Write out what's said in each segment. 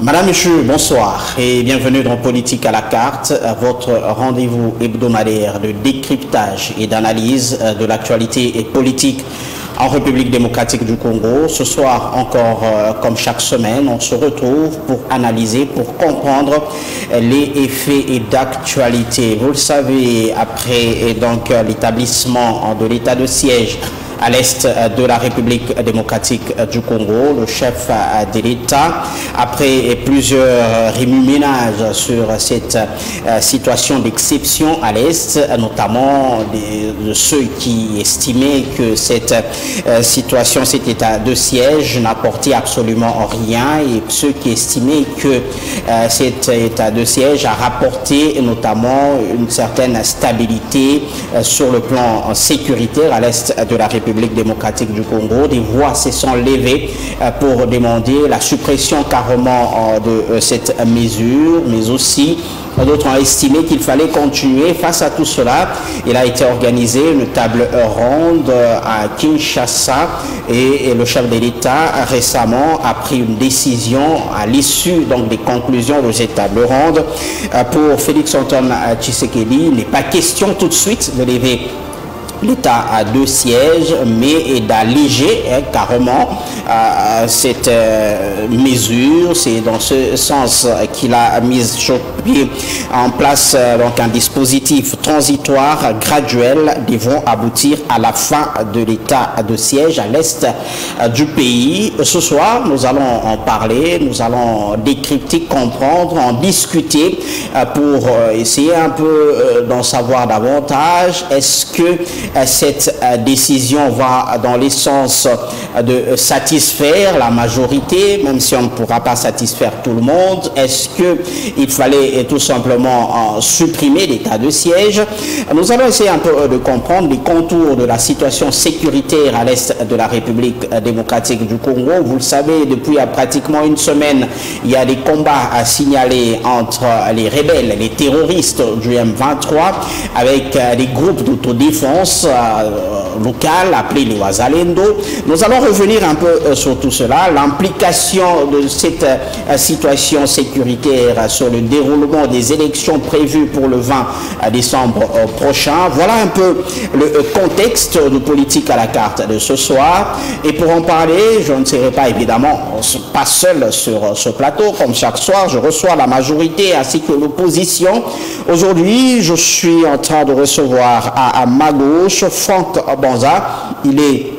Madame, Monsieur, bonsoir et bienvenue dans Politique à la carte, votre rendez-vous hebdomadaire de décryptage et d'analyse de l'actualité politique en République démocratique du Congo. Ce soir encore, comme chaque semaine, on se retrouve pour analyser, pour comprendre les faits d'actualité. Vous le savez, après donc l'établissement de l'état de siège à l'est de la République démocratique du Congo, le chef de l'État, après plusieurs remue-ménages sur cette situation d'exception à l'est, notamment de ceux qui estimaient que cette situation, cet état de siège n'apportait absolument rien, et ceux qui estimaient que cet état de siège a rapporté notamment une certaine stabilité sur le plan sécuritaire à l'est de la République démocratique du Congo. Des voix se sont levées pour demander la suppression carrément de cette mesure, mais aussi d'autres ont estimé qu'il fallait continuer. Face à tout cela, il a été organisé une table ronde à Kinshasa et le chef de l'État récemment a pris une décision à l'issue donc des conclusions de cette table ronde. Pour Félix Antoine Tshisekedi, il n'est pas question tout de suite de lever l'état à deux sièges, mais d'alléger carrément cette mesure. C'est dans ce sens qu'il a mis en place donc un dispositif transitoire graduel devant aboutir à la fin de l'état de siège à l'est du pays. Ce soir, nous allons en parler, nous allons décrypter, comprendre, en discuter pour essayer un peu d'en savoir davantage. Est-ce que cette décision va dans le sens de satisfaire la majorité, même si on ne pourra pas satisfaire tout le monde? Est-ce qu'il fallait tout simplement supprimer l'état de siège? Nous allons essayer un peu de comprendre les contours de la situation sécuritaire à l'est de la République démocratique du Congo. Vous le savez, depuis pratiquement une semaine, il y a des combats à signaler entre les rebelles, les terroristes du M23, avec des groupes d'autodéfense local appelé les Wazalendo. Nous allons revenir un peu sur tout cela, l'implication de cette situation sécuritaire sur le déroulement des élections prévues pour le 20 décembre prochain. Voilà un peu le contexte de Politique à la carte de ce soir. Et pour en parler, je ne serai pas évidemment pas seul sur ce plateau. Comme chaque soir, je reçois la majorité ainsi que l'opposition. Aujourd'hui, je suis en train de recevoir à ma gauche Franck Banza. Il est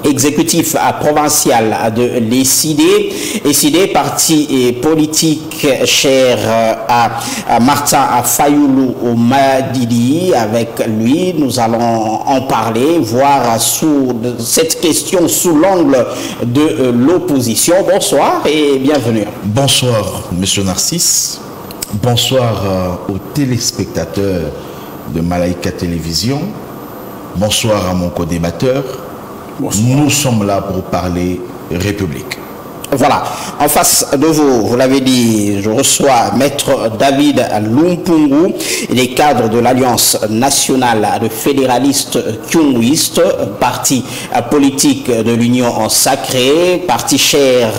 exécutif provincial de l'ECD, parti politique cher à Martin Fayoulou Madidi. Avec lui, nous allons en parler, voir cette question sous l'angle de l'opposition. Bonsoir et bienvenue. Bonsoir, Monsieur Narcisse. Bonsoir aux téléspectateurs de Malaika Télévision. Bonsoir à mon co-débatteur. Nous sommes là pour parler République. Voilà, en face de vous, vous l'avez dit, je reçois Maître David Lumpungu, il est cadre de l'Alliance nationale de fédéralistes kyunguistes, parti politique de l'Union sacrée, parti cher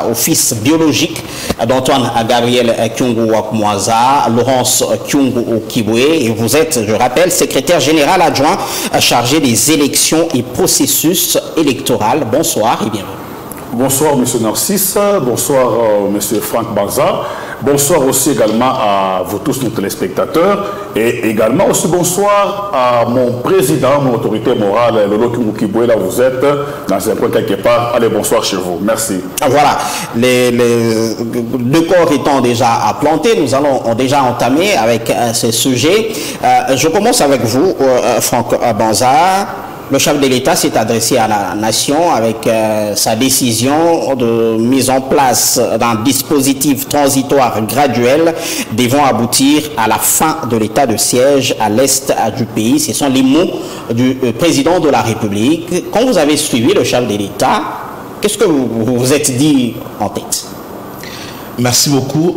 au fils biologique d'Antoine Gabriel Kyungu-Wakmwaza, Laurence Kyungu-Okibwe, et vous êtes, je rappelle, secrétaire général adjoint chargé des élections et processus électoraux. Bonsoir et bienvenue. Bonsoir M. Narcisse, bonsoir M. Franck Banza, bonsoir aussi également à vous tous nos téléspectateurs et également aussi bonsoir à mon président, mon autorité morale, Lolo Kyungu-Okibwe, là vous êtes dans un coin quelque part. Allez, bonsoir chez vous, merci. Voilà, les deux corps étant déjà à planter, nous allons déjà entamer avec ce sujet. Je commence avec vous, Franck Banza. Le chef de l'État s'est adressé à la nation avec sa décision de mise en place d'un dispositif transitoire graduel devant aboutir à la fin de l'état de siège à l'est du pays. Ce sont les mots du président de la République. Quand vous avez suivi le chef de l'État, qu'est-ce que vous vous êtes dit en tête? Merci beaucoup.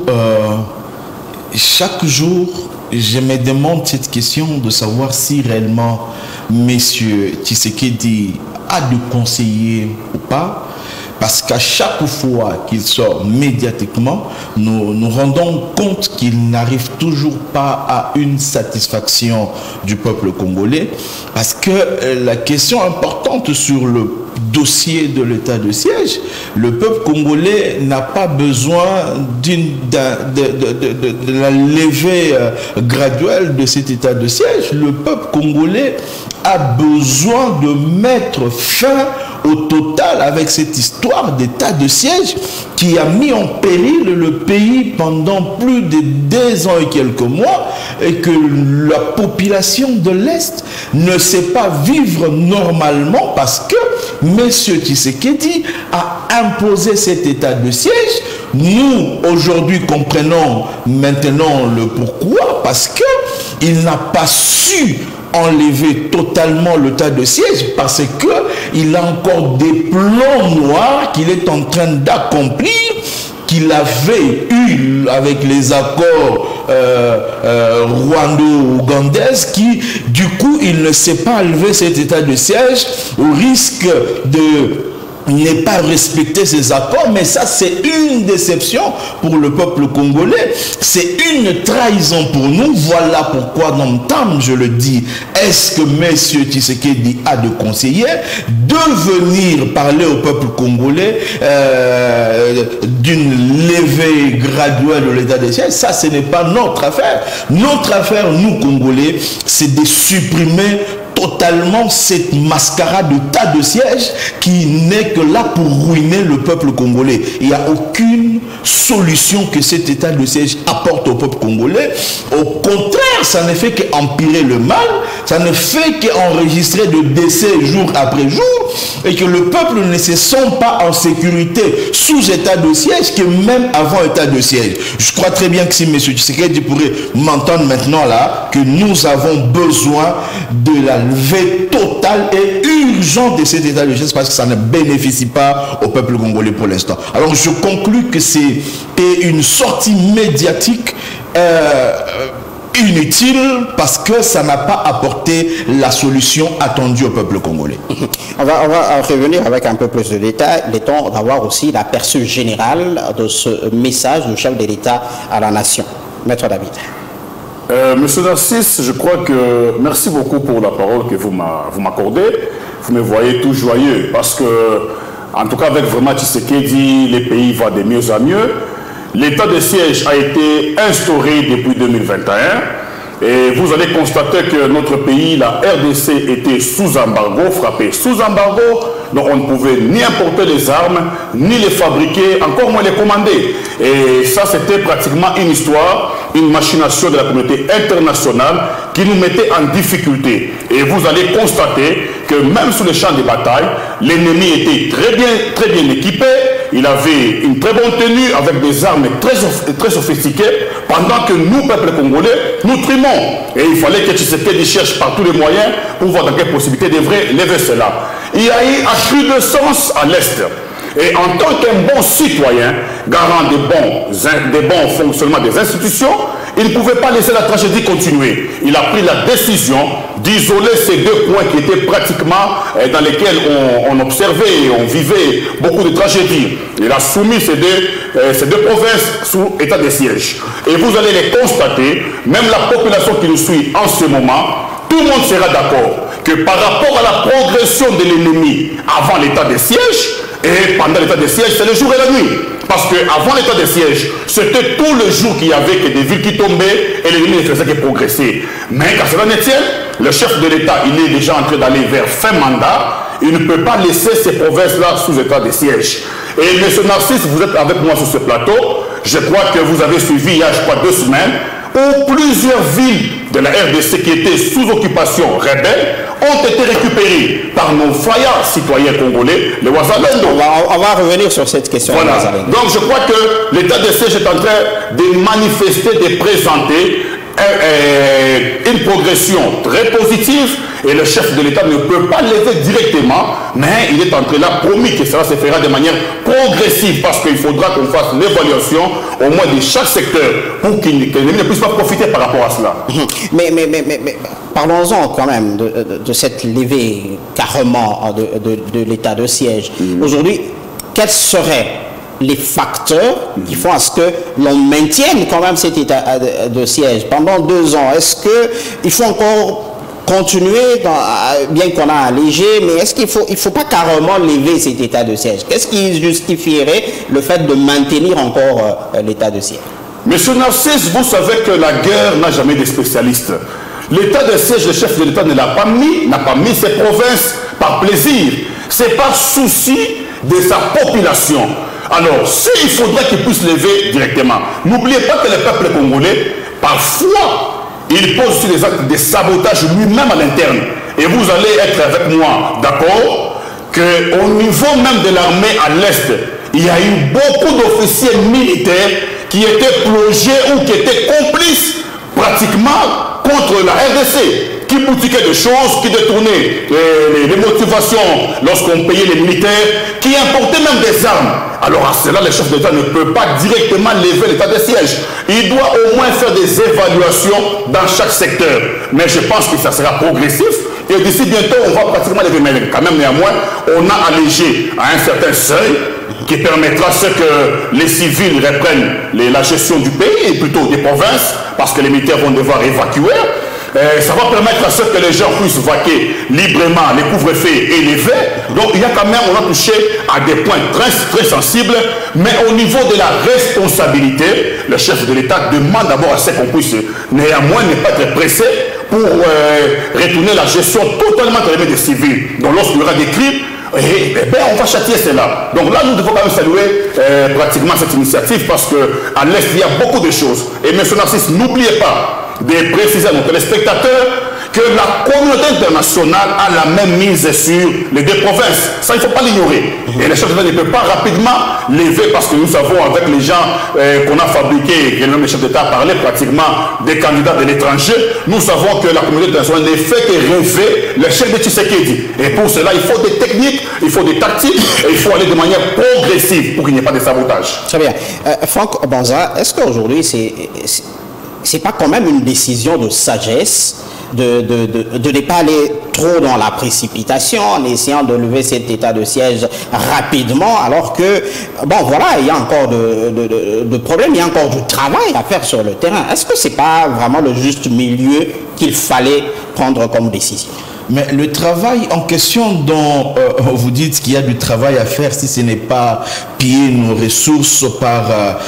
Chaque jour, je me demande cette question de savoir si réellement M. Tshisekedi a de conseillers ou pas. parce qu'à chaque fois qu'il sort médiatiquement, nous rendons compte qu'il n'arrive toujours pas à une satisfaction du peuple congolais, parce que la question importante sur le dossier de l'état de siège, le peuple congolais n'a pas besoin de la levée graduelle de cet état de siège. Le peuple congolais a besoin de mettre fin au total avec cette histoire d'état de siège qui a mis en péril le pays pendant plus de 2 ans et quelques mois, et que la population de l'Est ne sait pas vivre normalement parce que M. Tshisekedi a imposé cet état de siège. Nous, aujourd'hui, comprenons maintenant le pourquoi, parce qu'il n'a pas su enlever totalement l'état de siège, parce qu'il a encore des plans noirs qu'il est en train d'accomplir, qu'il avait eu avec les accords rwando-ougandaises, qui du coup il ne sait pas enlever cet état de siège au risque de n'est pas respecter ces accords. Mais ça, c'est une déception pour le peuple congolais, c'est une trahison pour nous. Voilà pourquoi d'entame, je le dis, est-ce que M. Tshisekedi a de conseillers de venir parler au peuple congolais d'une levée graduelle de l'état de siège? Ça, ce n'est pas notre affaire. Notre affaire, nous Congolais, c'est de supprimer totalement cette mascarade d'état de siège qui n'est que là pour ruiner le peuple congolais. Il n'y a aucune solution que cet état de siège apporte au peuple congolais. Au contraire, ça ne fait qu'empirer le mal, ça ne fait qu'enregistrer de décès jour après jour, et que le peuple ne se sent pas en sécurité sous état de siège que même avant état de siège. Je crois très bien que si M. Tshisekedi pourrait m'entendre maintenant là, que nous avons besoin de la levée totale et urgente de cet état de siège, parce que ça ne bénéficie pas au peuple congolais pour l'instant. Alors je conclus que c'est une sortie médiatique inutile, parce que ça n'a pas apporté la solution attendue au peuple congolais. On va revenir avec un peu plus de détails. Il est temps d'avoir aussi l'aperçu général de ce message du chef de l'État à la nation. Maître David. Monsieur Narcisse, je crois que merci beaucoup pour la parole que vous m'accordez. Vous me voyez tout joyeux, parce que, en tout cas, avec vraiment Tshisekedi, les pays vont de mieux en mieux. L'état de siège a été instauré depuis 2021 et vous allez constater que notre pays, la RDC, était sous embargo, frappé sous embargo. Donc on ne pouvait ni importer les armes, ni les fabriquer, encore moins les commander. Et ça, c'était pratiquement une histoire, une machination de la communauté internationale qui nous mettait en difficulté. Et vous allez constater que même sur les champs de bataille, l'ennemi était très bien équipé. Il avait une très bonne tenue avec des armes très sophistiquées, pendant que nous, peuple congolais, nous trimons. Et il fallait que Tshisekedi cherche par tous les moyens pour voir dans quelle possibilité devrait lever cela. Il y a eu un cru de sens à l'Est. Et en tant qu'un bon citoyen, garant des bons fonctionnements des institutions, il ne pouvait pas laisser la tragédie continuer. Il a pris la décision d'isoler ces 2 points qui étaient pratiquement dans lesquels on observait et on vivait beaucoup de tragédies. Il a soumis ces deux provinces sous état de siège. Et vous allez les constater, même la population qui nous suit en ce moment, tout le monde sera d'accord que par rapport à la progression de l'ennemi avant l'état de siège et pendant l'état de siège, c'est le jour et la nuit. Parce qu'avant l'état de siège, c'était tout le jour qu'il y avait que des villes qui tombaient et l'ennemi ne faisait que progresser. Mais qu'à cela ne tienne, le chef de l'État, il est déjà en train d'aller vers fin mandat. Il ne peut pas laisser ces provinces-là sous état de siège. Et M. Narcisse, vous êtes avec moi sur ce plateau. Je crois que vous avez suivi il y a, je crois, 2 semaines, où plusieurs villes de la RDC qui étaient sous occupation rebelle ont été récupérées par nos vaillants citoyens congolais, les Wazalendo. On va revenir sur cette question. Voilà. Donc je crois que l'état de siège est en train de manifester, de présenter une progression très positive, et le chef de l'État ne peut pas lever directement, mais il est en train là promis que cela se fera de manière progressive, parce qu'il faudra qu'on fasse l'évaluation au moins de chaque secteur pour qu'il ne puisse pas profiter par rapport à cela. Mais parlons-en quand même de cette levée carrément de l'état de siège. Aujourd'hui, quels seraient les facteurs qui font à ce que l'on maintienne quand même cet état de siège pendant 2 ans? Est-ce qu'il faut encore continuer, bien qu'on a allégé, mais est-ce qu'il faut pas carrément lever cet état de siège? Qu'est-ce qui justifierait le fait de maintenir encore l'état de siège? Monsieur Narcisse, vous savez que la guerre n'a jamais de spécialistes. L'état de siège, le chef de l'État ne l'a pas mis ses provinces par plaisir. C'est par souci de sa population. Alors, s'il faudrait qu'il puisse lever directement, n'oubliez pas que le peuple congolais, parfois, il pose aussi des actes de sabotage lui-même à l'interne. Et vous allez être avec moi d'accord qu'au niveau même de l'armée à l'Est, il y a eu beaucoup d'officiers militaires qui étaient plongés ou qui étaient complices pratiquement contre la RDC, qui boutiquaient des choses, qui détournaient les motivations lorsqu'on payait les militaires, qui importaient même des armes. Alors à cela, le chef d'État ne peut pas directement lever l'état de siège. Il doit au moins faire des évaluations dans chaque secteur. Mais je pense que ça sera progressif. Et d'ici bientôt, on va pratiquement lever. Mais quand même, néanmoins, on a allégé à un certain seuil qui permettra ce que les civils reprennent la gestion du pays, et plutôt des provinces, parce que les militaires vont devoir évacuer. Ça va permettre à ce que les gens puissent vaquer librement, les couvre-feux élevés. Donc il y a quand même, on a touché à des points très sensibles, mais au niveau de la responsabilité, le chef de l'État demande d'abord à ce qu'on puisse néanmoins ne pas être pressé pour retourner la gestion totalement de les des civils. Donc lorsqu'il y aura des crimes, on va châtier cela. Donc là, nous devons quand même saluer pratiquement cette initiative, parce qu'à l'Est, il y a beaucoup de choses. Et M. Narcisse, n'oubliez pas de préciser à nos téléspectateurs que la communauté internationale a la même mise sur les 2 provinces. Ça, il ne faut pas l'ignorer. Et le chef d'État ne peut pas rapidement lever, parce que nous savons avec les gens qu'on a fabriqués, et le chef d'État a parlé pratiquement des candidats de l'étranger, nous savons que la communauté internationale ne fait que rêver le chef de Tshisekedi. Et pour cela, il faut des techniques, il faut des tactiques, et il faut aller de manière progressive pour qu'il n'y ait pas de sabotage. Très bien. Franck Banza, est-ce qu'aujourd'hui, c'est pas quand même une décision de sagesse de ne pas aller trop dans la précipitation en essayant de lever cet état de siège rapidement, alors que, bon voilà, il y a encore de problèmes, il y a encore du travail à faire sur le terrain. Est-ce que c'est pas vraiment le juste milieu qu'il fallait prendre comme décision? Mais le travail en question dont vous dites qu'il y a du travail à faire, si ce n'est pas piller nos ressources par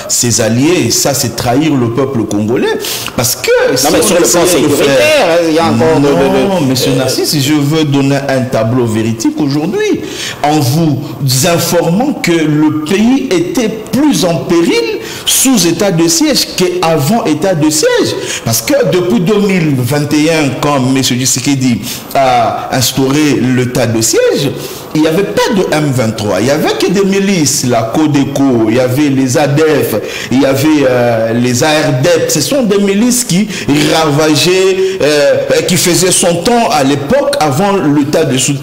ses alliés, ça c'est trahir le peuple congolais. Parce que... Non, mais sur le plan sécuritaire, il y a encore non, monsieur Narcisse, je veux donner un tableau véridique aujourd'hui, en vous informant que le pays était plus en péril sous état de siège qu'avant état de siège. Parce que depuis 2021, quand M. Tshisekedi a instauré l'état de siège, il n'y avait pas de M23, il n'y avait que des milices, la Codeco, il y avait les ADF, il y avait les ARDEP. Ce sont des milices qui ravageaient, qui faisaient son temps à l'époque avant l'état de siège.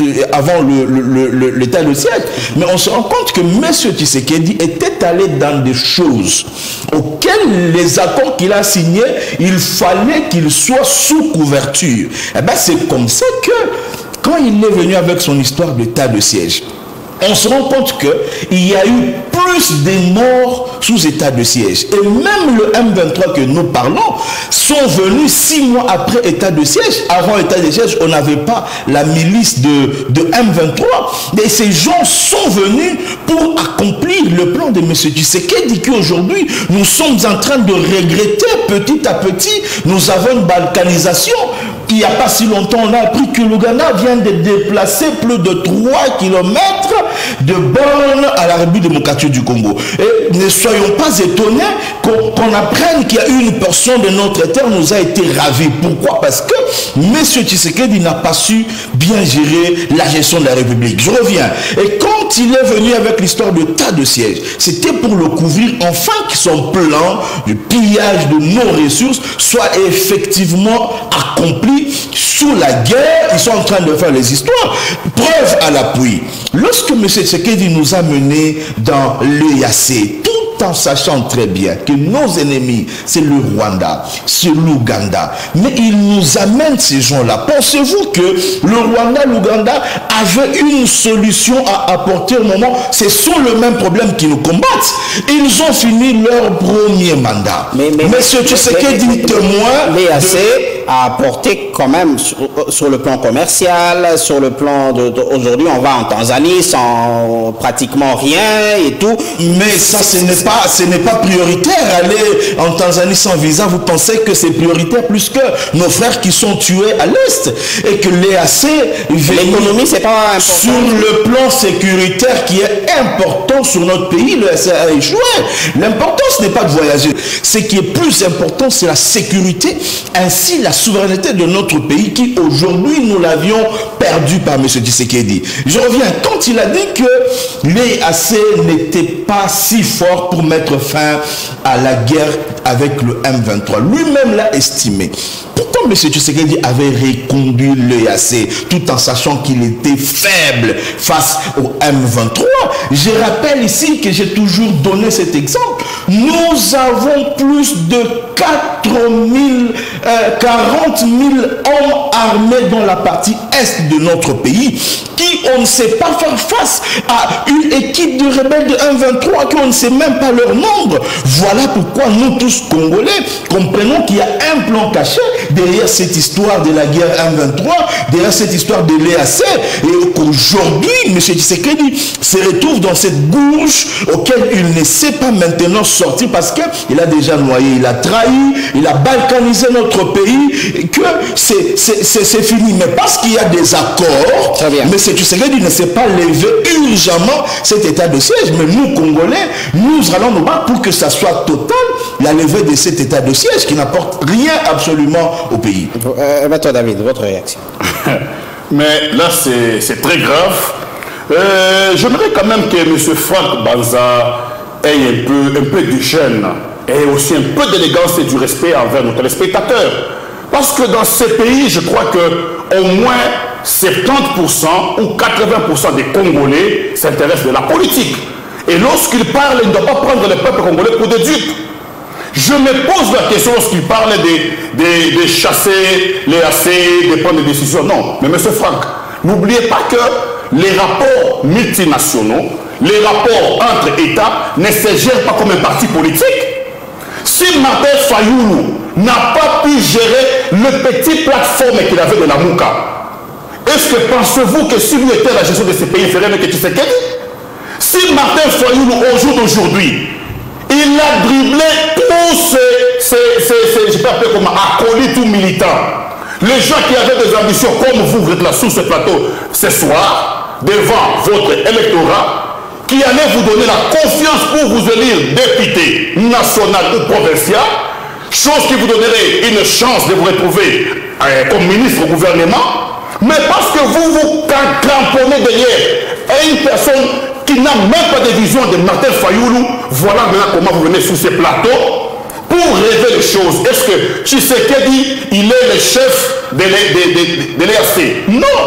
Mais on se rend compte que M. Tshisekedi était allé dans des choses auxquelles les accords qu'il a signés, il fallait qu'ils soient sous couverture. Et bien c'est comme ça que quand il est venu avec son histoire d'état de siège, on se rend compte qu'il y a eu plus de morts sous état de siège. Et même le M23 que nous parlons sont venus 6 mois après état de siège. Avant état de siège, on n'avait pas la milice de M23. Et ces gens sont venus pour accomplir le plan de M. Tshisekedi, qu'aujourd'hui, nous sommes en train de regretter petit à petit. Nous avons une balkanisation. Il n'y a pas si longtemps, on a appris que l'Ouganda vient de déplacer plus de 3 km de borne à la République démocratique du Congo. Et ne soyons pas étonnés qu'on apprenne qu'il y a une portion de notre terre nous a été ravie. Pourquoi? Parce que M. Tshisekedi n'a pas su bien gérer la gestion de la République. Je reviens. Et quand il est venu avec l'histoire de tas de sièges, c'était pour le couvrir, enfin que son plan de pillage de nos ressources soit effectivement accompli. Sous la guerre, ils sont en train de faire les histoires. Preuve à l'appui. Lorsque M. Tshisekedi nous a menés dans l'EAC, tout tout en sachant très bien que nos ennemis, c'est le Rwanda, c'est l'Ouganda. Mais ils nous amènent ces gens-là. Pensez-vous que le Rwanda, l'Ouganda avaient une solution à apporter au moment? Ce sont le même problème qui nous combattent. Ils ont fini leur premier mandat. Monsieur Tshisekedi, témoin... L'EAC a apporté quand même sur le plan commercial, sur le plan aujourd'hui on va en Tanzanie sans pratiquement rien et tout. Mais ça ce n'est pas prioritaire. Aller en Tanzanie sans visa, vous pensez que c'est prioritaire plus que nos frères qui sont tués à l'Est et que l'EAC, l'économie c'est pas important. Sur le plan sécuritaire qui est important sur notre pays, l'EAC a échoué. L'important ce n'est pas de voyager. Ce qui est plus important c'est la sécurité ainsi la souveraineté de notre pays qui aujourd'hui nous l'avions perdu par M. Tshisekedi. Je reviens, quand il a dit que l'EAC n'était pas si fort pour mettre fin à la guerre avec le M23, lui-même l'a estimé. Pourquoi M. Tshisekedi avait reconduit l'EAC tout en sachant qu'il était faible face au M23? Je rappelle ici que j'ai toujours donné cet exemple. Nous avons plus de 40 000 hommes armés dans la partie est de notre pays qui, on ne sait pas faire face à une équipe de rebelles de M23 qu'on ne sait même pas leur nombre. Voilà pourquoi nous tous Congolais comprenons qu'il y a un plan caché derrière cette histoire de la guerre M23, derrière cette histoire de l'EAC, et qu'aujourd'hui M. Tshisekedi se retrouve dans cette gouge auquel il ne sait pas maintenant sortir parce qu'il a déjà noyé, il a trahi, il a balkanisé notre pays, que c'est fini. Mais parce qu'il y a des accords, M. Tshisekedi ne s'est pas levé urgemment cet état de siège. Mais nous, Congolais, nous allons nous battre pour que ça soit total, la levée de cet état de siège qui n'apporte rien absolument au pays. Toi, David, votre réaction? Mais là, c'est très grave. J'aimerais quand même que M. Franck Banza ait un peu du gêne et aussi un peu d'élégance et du respect envers nos téléspectateurs. Parce que dans ces pays, je crois que au moins 70% ou 80% des Congolais s'intéressent de la politique. Et lorsqu'ils parlent, ils ne doivent pas prendre le peuple congolais pour des dupes. Je me pose la question lorsqu'ils parlent des chasser, les assez, de prendre des décisions. Non, mais M. Franck, n'oubliez pas que les rapports multinationaux, les rapports entre États ne se gèrent pas comme un parti politique. Si Martin Fayoulou n'a pas pu gérer le petit plateforme qu'il avait de la Mouka, est-ce que pensez-vous que si lui était à la gestion de ces pays, il ferait mieux que Tshisekedi? Si Martin Fayoulou, au jour d'aujourd'hui, il a dribblé tous je peux appeler comme acolytes ou militants, les gens qui avaient des ambitions comme vous êtes là sur ce plateau ce soir, devant votre électorat, qui allait vous donner la confiance pour vous élire député national ou provincial, chose qui vous donnerait une chance de vous retrouver comme ministre au gouvernement, mais parce que vous vous cramponnez derrière une personne qui n'a même pas de vision de Martin Fayoulou, voilà maintenant comment vous venez sur ces plateaux pour rêver les choses. Est-ce que Tshisekedi, il est le chef de l'EAC? Non,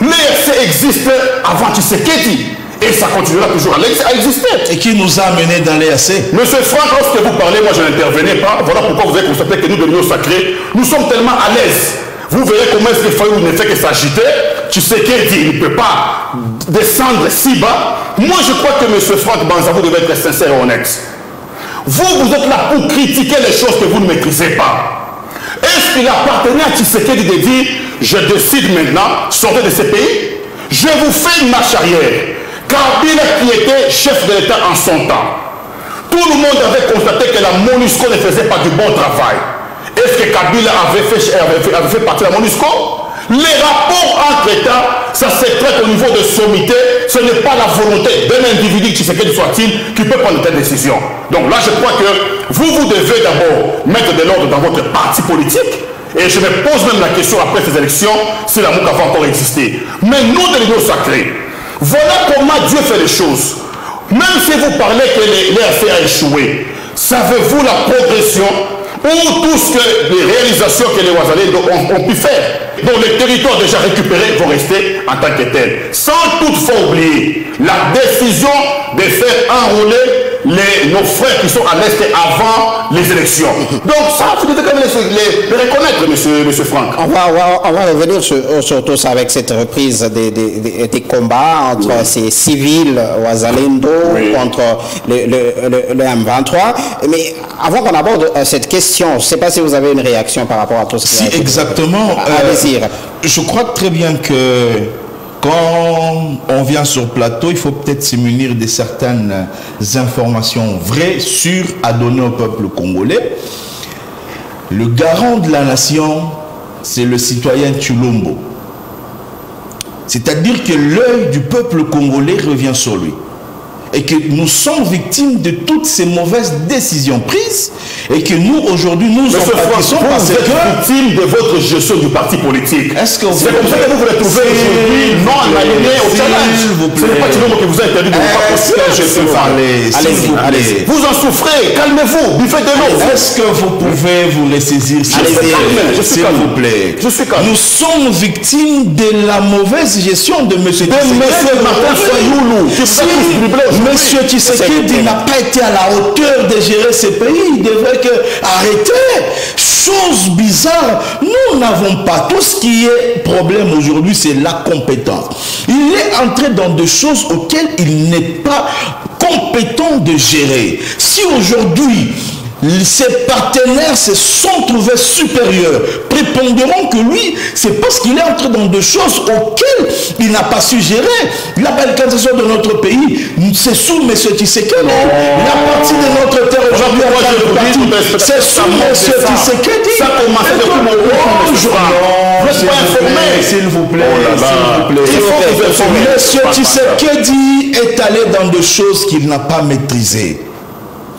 l'EAC existe avant Tshisekedi. Et ça continuera toujours à exister. Et qui nous a amenés dans l'EAC? Monsieur Franck, lorsque vous parlez, moi je n'intervenais pas. Voilà pourquoi vous avez constaté que nous, de l'Union sacrée, nous sommes tellement à l'aise. Vous verrez comment est-ce que Fayoulou ne fait que s'agiter. Tshisekedi, il ne peut pas descendre si bas. Moi je crois que monsieur Franck Banza, vous devez être sincère et honnête. Vous êtes là pour critiquer les choses que vous ne maîtrisez pas. Est-ce qu'il appartenait à Tshisekedi de dire, je décide maintenant, sortez de ce pays? Je vous fais une marche arrière. Kabila qui était chef de l'État en son temps, tout le monde avait constaté que la MONUSCO ne faisait pas du bon travail. Est-ce que Kabila avait fait partie de la MONUSCO? Les rapports entre États, ça se traite au niveau de sommité, ce n'est pas la volonté d'un individu, qui soit-il, qui peut prendre telle décision. Donc là, je crois que vous devez d'abord mettre de l'ordre dans votre parti politique, et je me pose même la question après ces élections, si la MOUCA va encore exister. Mais nous, de l'Union sacrée, voilà comment Dieu fait les choses. Même si vous parlez que l'EAC a échoué, savez-vous la progression ou tout ce que les réalisations que les Ouazalais ont pu faire? Donc les territoires déjà récupérés vont rester en tant que tels. Sans toutefois oublier la décision de faire enrôler nos frères qui sont à l'Est avant les élections. Donc ça, il faut quand même les reconnaître, monsieur Franck. On va revenir surtout avec cette reprise des combats entre ces civils Wazalendo contre le M23. Mais avant qu'on aborde cette question, je ne sais pas si vous avez une réaction par rapport à tout ce qui a été dit. Exactement. Je crois très bien que quand on vient sur plateau, il faut peut-être se munir de certaines informations vraies, sûres à donner au peuple congolais. Le garant de la nation, c'est le citoyen Tshilombo. C'est-à-dire que l'œil du peuple congolais revient sur lui. Et que nous sommes victimes de toutes ces mauvaises décisions prises et que nous, aujourd'hui, nous en pâtissons parce que... Vous êtes victime de votre gestion du parti politique. Est-ce que c'est comme ça que vous vous retrouvez aujourd'hui non aligné au challenge. Ce n'est pas Tshilombo qui vous a interdit de ne pas postuler. Je peux parler, s'il vous plaît. Vous en souffrez, calmez-vous, buvez de l'eau. Est-ce que vous pouvez vous ressaisir, s'il vous plaît? Je suis calme. Nous sommes victimes de la mauvaise gestion de M. Martin Fayoulou. Monsieur Tshisekedi n'a pas été à la hauteur de gérer ce pays. Il devrait arrêter. Chose bizarre, nous n'avons pas. Tout ce qui est problème aujourd'hui, c'est la compétence. Il est entré dans des choses auxquelles il n'est pas compétent de gérer. Si aujourd'hui, ses partenaires se sont trouvés supérieurs, prépondérants que lui, c'est parce qu'il est entré dans des choses auxquelles il n'a pas su gérer. La balkanisation de notre pays, c'est sous M. Tshisekedi. La partie de notre terre aujourd'hui, c'est sous M. Tshisekedi. Ça commence depuis mon rôle. Vous n'êtes pas informé. S'il vous plaît, s'il vous plaît. M. Tshisekedi est allé dans des choses qu'il n'a pas maîtrisées.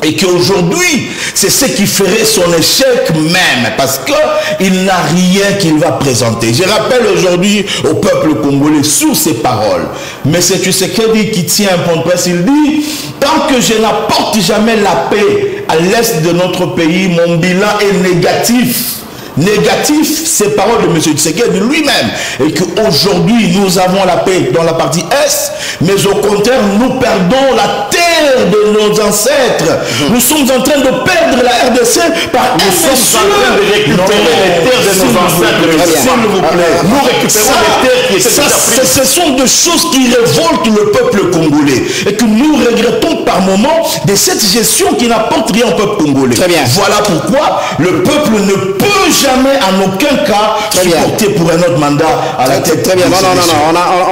Et qu'aujourd'hui, c'est ce qui ferait son échec même, parce qu'il n'a rien qu'il va présenter. Je rappelle aujourd'hui au peuple congolais, sous ces paroles, mais c'est Tshisekedi qui tient un point de presse, il dit, tant que je n'apporte jamais la paix à l'est de notre pays, mon bilan est négatif. Négatif, ces paroles de M. Tshisekedi lui-même, et qu'aujourd'hui nous avons la paix dans la partie Est, mais au contraire nous perdons la terre de nos ancêtres. Nous sommes en train de perdre la RDC par nous sommes en train de récupérer les terres de nos ancêtres. S'il vous plaît, nous récupérons les terres qui étaient prises. Ce sont des choses qui révoltent le peuple congolais et que nous regrettons par moments de cette gestion qui n'apporte rien au peuple congolais. Très bien. Voilà pourquoi le peuple ne peut jamais en aucun cas supporter pour un autre mandat à la tête. Très bien, non,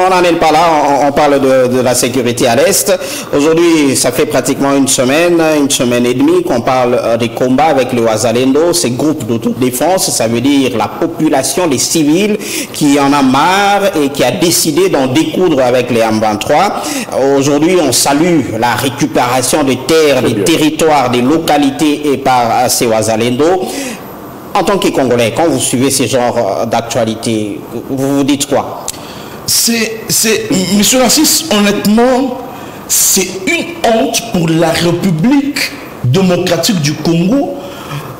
on n'en est pas là, on parle de la sécurité à l'Est. Aujourd'hui, ça fait pratiquement une semaine et demie qu'on parle des combats avec le Wazalendo, ces groupes d'autodéfense, ça veut dire la population, les civils qui en a marre et qui a décidé d'en découdre avec les M23. Aujourd'hui, on salue la récupération des terres, des territoires, des localités et par ces Wazalendo. En tant que Congolais, quand vous suivez ces genres d'actualité, vous vous dites quoi? Monsieur Narcisse, honnêtement, c'est une honte pour la République démocratique du Congo,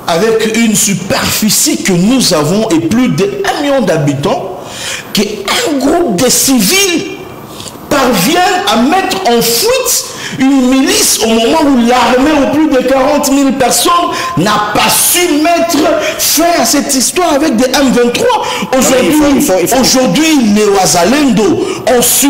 avec une superficie que nous avons et plus d'1 million d'habitants, qu'un groupe de civils parvient à mettre en fuite une milice au moment où l'armée, ou plus de 40 000 personnes, n'a pas su mettre fin à cette histoire avec des M23. Aujourd'hui, les Wazalendo ont su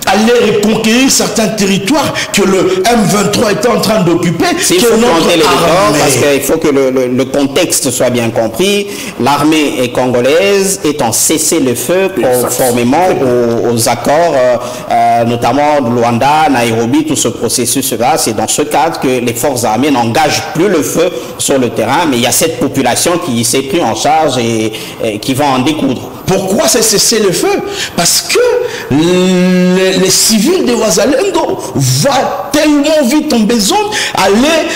aller reconquérir certains territoires que le M23 était en train d'occuper. Il faut planter les décors parce qu'il faut que le contexte soit bien compris. L'armée est congolaise est en cessez-le-feu conformément aux accords, notamment de Luanda, Nairobi, tout ce processus-là. C'est dans ce cadre que les forces armées n'engagent plus le feu sur le terrain, mais il y a cette population qui s'est prise en charge et qui va en découdre. Pourquoi c'est cesser le feu? Parce que les civils de Wazalendo vont tellement vite en besoin aller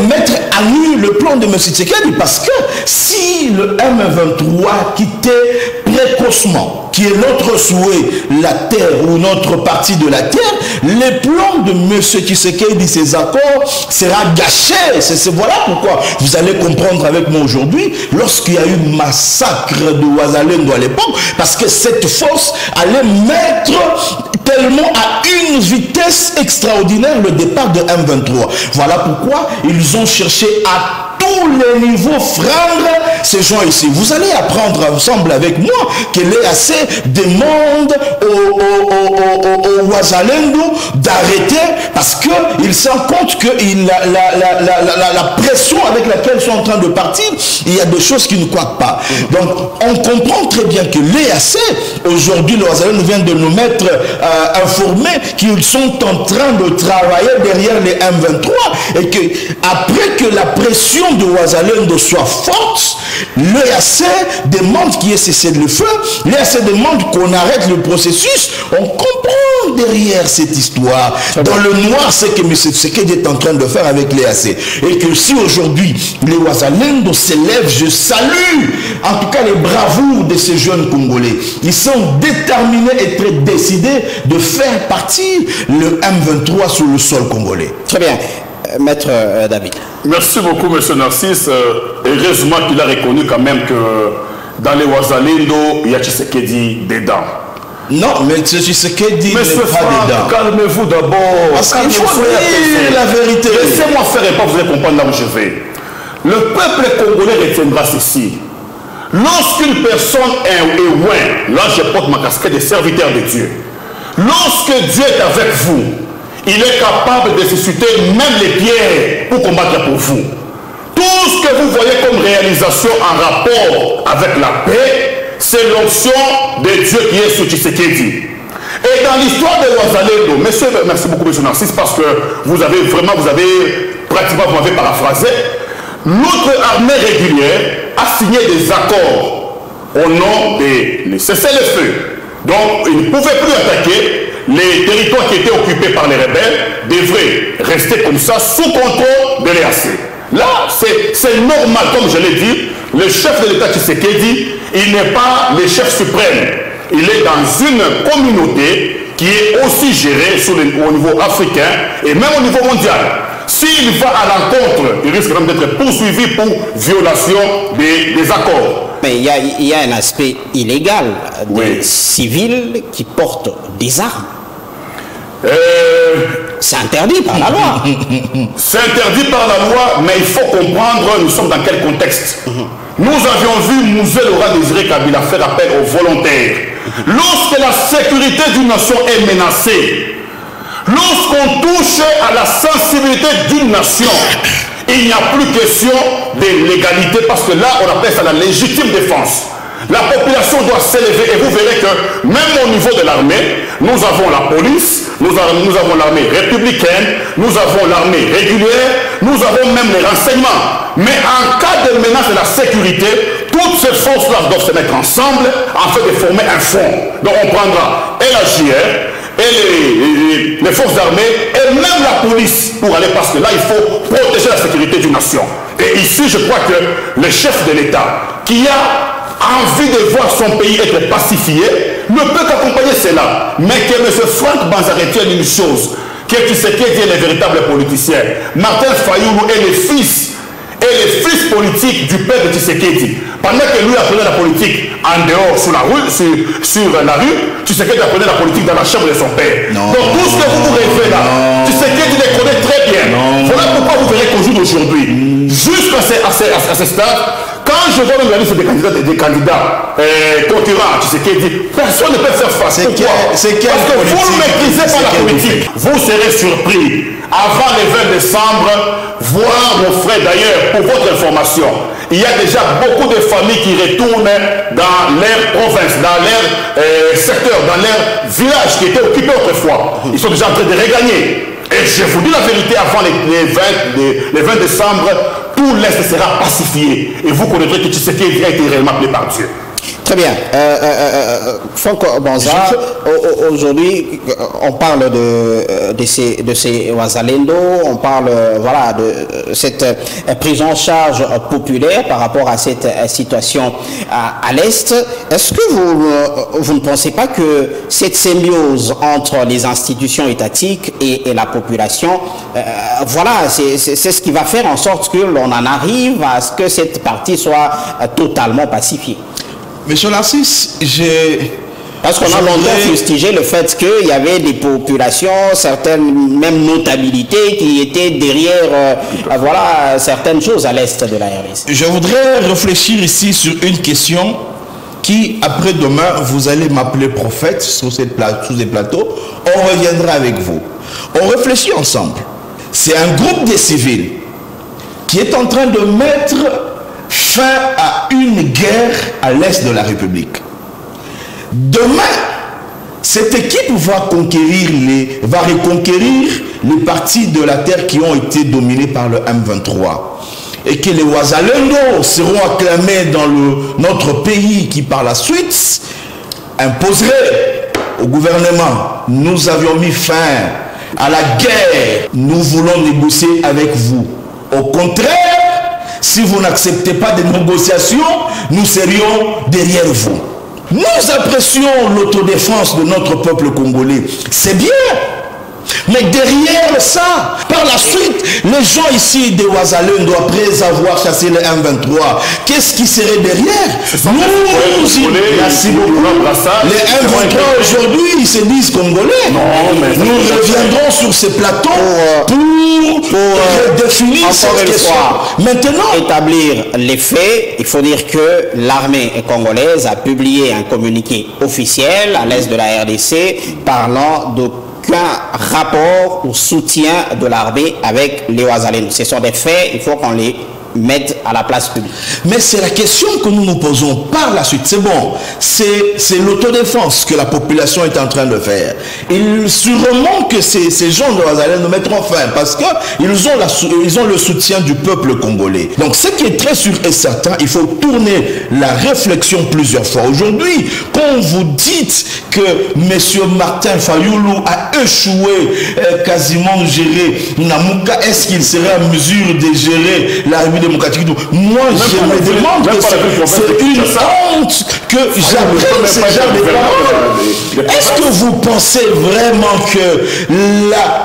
mettre à nu le plan de M. Tshisekedi. Parce que si le M23 quittait précocement, qui est notre souhait, la terre ou notre partie de la terre, les plans de M. Tshisekedi, ces accords, sera gâché. Voilà pourquoi vous allez comprendre avec moi aujourd'hui, lorsqu'il y a eu massacre de Wazalendo à l'époque, parce que cette force allait mettre tellement à une vitesse extraordinaire le départ de M23. Voilà pourquoi ils ont cherché à tous les niveaux freindre ces gens ici. Vous allez apprendre ensemble avec moi que l'EAC demande au Wazalendo d'arrêter parce qu'ils se rendent compte que la pression avec laquelle ils sont en train de partir, il y a des choses qui ne coincent pas. Donc on comprend très bien que l'EAC, aujourd'hui le Wazalendo vient de nous mettre informés qu'ils sont en train de travailler derrière les M23 et que après que la pression de Wazalendo soit forte, l'EAC demande qu'il y ait cessez-le-feu, l'EAC demande qu'on arrête le processus. On comprend derrière cette histoire. Dans le noir, c'est que M. Tshisekedi est en train de faire avec l'EAC. Et que si aujourd'hui les Wazalendo s'élèvent, je salue en tout cas les bravoures de ces jeunes Congolais. Ils sont déterminés et très décidés de faire partir le M23 sur le sol congolais. Très bien. Maître David. Merci beaucoup, M. Narcisse. Heureusement qu'il a reconnu quand même que dans les Wazalendo, il y a Tshisekedi dedans. Non, mais Tshisekedi n'est pas dedans. Calmez-vous d'abord. Parce qu'il faut dire la vérité. Laissez-moi faire un pas, vous allez comprendre là où je vais. Le peuple congolais retiendra ceci. Lorsqu'une personne est loin, là je porte ma casquette de serviteur de Dieu. Lorsque Dieu est avec vous, il est capable de susciter même les pierres pour combattre pour vous. Tout ce que vous voyez comme réalisation en rapport avec la paix, c'est l'onction de Dieu qui est sur Tshisekedi. Et dans l'histoire de Wazalendo, monsieur, merci beaucoup M. Narcisse, parce que vous avez pratiquement, vous m'avez paraphrasé, notre armée régulière a signé des accords au nom des cessez-le-feu. Donc, ils ne pouvaient plus attaquer. Les territoires qui étaient occupés par les rebelles devraient rester comme ça sous contrôle de l'EAC. Là, c'est normal, comme je l'ai dit, le chef de l'État Tshisekedi, il n'est pas le chef suprême. Il est dans une communauté qui est aussi gérée au niveau africain et même au niveau mondial. S'il va à l'encontre, il risque même d'être poursuivi pour violation des accords. Mais il y a un aspect illégal des civils qui portent des armes. C'est interdit par la loi. C'est interdit par la loi, mais il faut comprendre, nous sommes dans quel contexte. Nous avions vu Mouzé Laurent Désiré Kabila faire appel aux volontaires. Lorsque la sécurité d'une nation est menacée, lorsqu'on touche à la sensibilité d'une nation, il n'y a plus question de légalité parce que là, on appelle ça la légitime défense. La population doit s'élever et vous verrez que même au niveau de l'armée, nous avons la police, nous avons l'armée républicaine, nous avons l'armée régulière, nous avons même les renseignements. Mais en cas de menace de la sécurité, toutes ces forces-là doivent se mettre ensemble afin de former un front. Donc on prendra et la JR, et les forces armées, et même la police pour aller, parce que là, il faut protéger la sécurité d'une nation. Et ici, je crois que le chef de l'État, qui a envie de voir son pays être pacifié, ne peut qu'accompagner cela. Mais que M. Franck Banza retienne une chose, que Tshisekedi est le véritable politicien. Martin Fayoulou est le fils politique du père de Tshisekedi. Pendant que lui apprenait la politique en dehors, sur la rue, Tshisekedi apprenait la politique dans la chambre de son père. Non, donc tout ce que vous rêvez là, Tshisekedi les connaît très bien. Voilà pourquoi vous verrez qu'au jour d'aujourd'hui, jusqu'à ce stade, quand je vois même la liste des candidats concurrents, Tshisekedi, personne ne peut faire face. Pourquoi? Parce que vous ne maîtrisez pas la politique. Vous serez surpris avant le 20 décembre, voir mon frère d'ailleurs, pour votre information, il y a déjà beaucoup de familles qui retournent dans leur province, dans leur secteur, dans leur village qui était occupé autrefois. Ils sont déjà en train de regagner. Et je vous dis la vérité, avant les 20 décembre, tout l'Est sera pacifié. Et vous connaîtrez que Tshisekedi a été réellement appelé par Dieu. Très bien. Franck Banza, aujourd'hui, on parle de ces Wazalendo, on parle voilà, de cette prise en charge populaire par rapport à cette situation à l'Est. Est-ce que vous ne pensez pas que cette symbiose entre les institutions étatiques et la population, voilà, c'est ce qui va faire en sorte que l'on en arrive à ce que cette partie soit totalement pacifiée? Monsieur Narcisse, Parce qu'on a longtemps fustigé le fait qu'il y avait des populations, certaines même notabilités qui étaient derrière voilà, certaines choses à l'est de la RDC. Je voudrais réfléchir ici sur une question qui, après-demain, vous allez m'appeler prophète sous ces plateaux. On reviendra avec vous. On réfléchit ensemble. C'est un groupe de civils qui est en train de mettre fin à une guerre à l'est de la République. Demain, cette équipe va reconquérir les parties de la terre qui ont été dominées par le M23. Et que les Ouazalendo seront acclamés dans notre pays qui, par la suite, imposerait au gouvernement. Nous avions mis fin à la guerre. Nous voulons négocier avec vous. Au contraire, si vous n'acceptez pas de négociations, nous serions derrière vous. Nous apprécions l'autodéfense de notre peuple congolais. C'est bien. Mais derrière ça, par la suite, les gens ici de Ouazalendo, après avoir chassé le M23, qu'est-ce qui serait derrière? Merci beaucoup. Les M23 aujourd'hui, ils se disent congolais. Nous reviendrons sur ces plateaux pour définir cette question. Maintenant, établir les faits, il faut dire que l'armée congolaise a publié un communiqué officiel à l'est de la RDC parlant de rapport au soutien de l'armée avec les Ouazalendo. Ce sont des faits, il faut qu'on les mette à la place publique. Mais c'est la question que nous nous posons par la suite. C'est bon, c'est l'autodéfense que la population est en train de faire. Et sûrement que ces gens de Ouazalendo mettront fin parce qu'ils ont le soutien du peuple congolais. Donc ce qui est très sûr et certain, il faut tourner la réflexion plusieurs fois. Aujourd'hui, quand vous dites que M. Martin Fayoulou a échoué, quasiment géré Namouka, est-ce qu'il serait en mesure de gérer la République démocratique? Moi, je me demande que c'est une honte que j'apprenne ces genre de paroles. Est-ce que vous pensez vraiment que